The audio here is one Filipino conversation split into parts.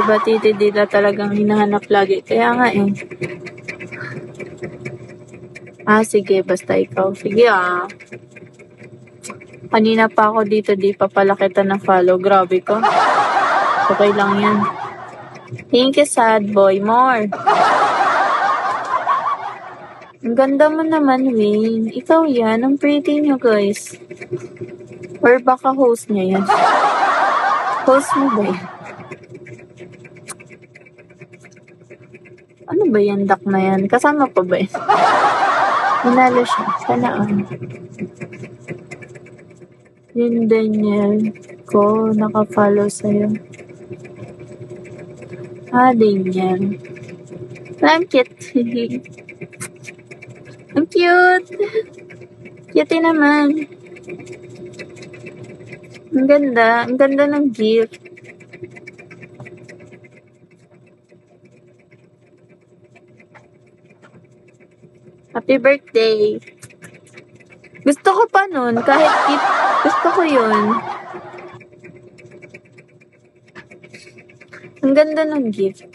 Diba, Titi Dila talagang hinahanap lagi. Kaya nga eh. Sige. Basta ikaw. Sige Kanina pa ako dito, di pa pala kita na-follow. Grabe ko. Okay lang yan. Thank you, sad boy. More. Ang ganda mo naman, Wayne. Ikaw yan. Ang pretty nyo, guys. Or baka host niya yan. Host mo ba yan? Ano ba yan, duck na yan? Kasama pa ba yan? Manalo siya. Sana Yung Daniel ko, naka-follow sa'yo. Daniel. Ang cute. Ang cute. Cute naman. Ang ganda. Ang ganda ng gift. Happy birthday. Gusto ko pa nun. Kahit gift, gusto ko yun. Ang ganda ng gift.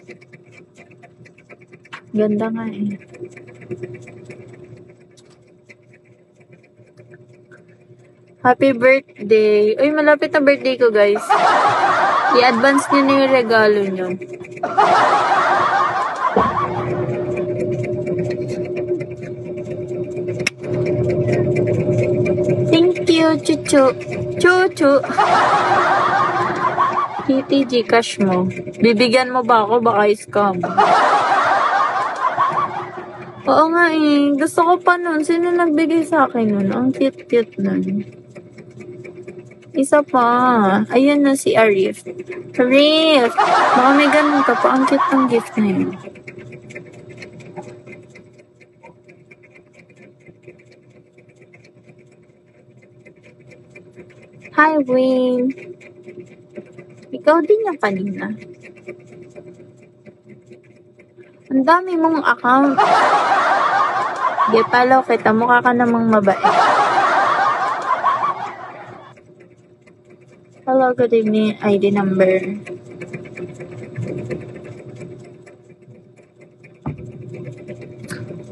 Ganda nga eh. Happy birthday. Uy, malapit na birthday ko, guys. I-advance nyo na yung regalo nyo. Thank you, Chuchu. Chuchu. TTG cash mo. Bibigyan mo ba ako? Baka scam. Oo nga eh. Gusto ko pa nun. Sino nagbigay sa akin nun? Ang cute-cute nun. Isa pa. Ayun na si Arif. Arif! Baka may ganun ka pa. Ang cute ng gift na yun. Hi, Wayne. Ikaw din yung kanina. Ang dami mong account. Sige, follow kita. Mukha ka namang mabait. Hello, good evening. ID number.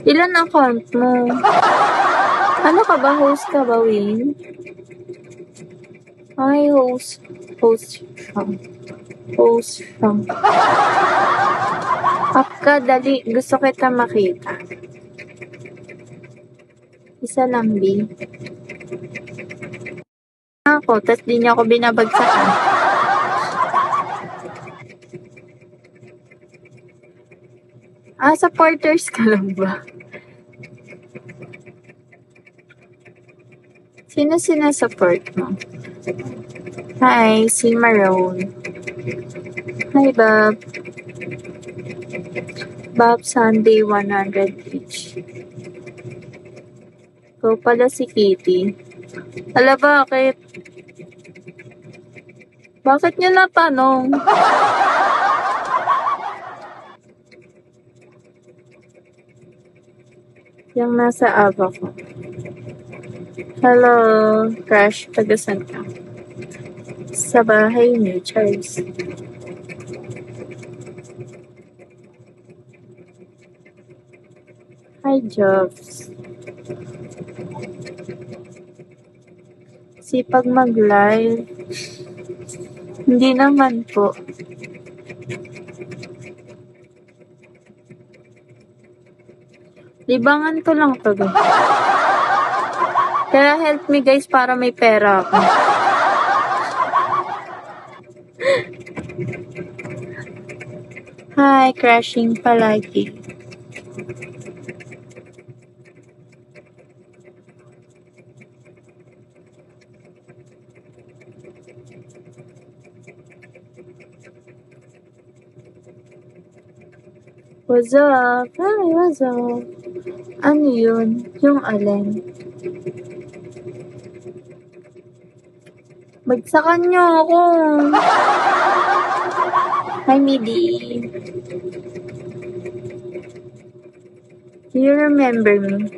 Ilan account mo? Ano ka ba? Host ka ba, Wayne? Hi, host. Host siya. Up ka, dali. Gusto kita makita. Isa lang, B. Ako, tas di niya ako binabagsakan. Supporters ka lang ba? Sino sinasupport mo? Hi, si Maroon. Hi, Bob. Bob Sunday 100 each. Ikaw pala si Kitty. Ala, bakit? Bakit niyo natanong? Yung nasa aba ko. Hello, crush. Tagasan ka. Sa bahay ni Charles. Hi, Jobs. Sipag mag-live. Hindi naman po. Libangan ko lang to, guys. Kaya help me, guys, para may pera ako. Hi, crashing palagi. What's up? Hi, what's up? Ano yun? Yung alin? Bagsakan niyo ako. Hi, Midi. Do you remember me?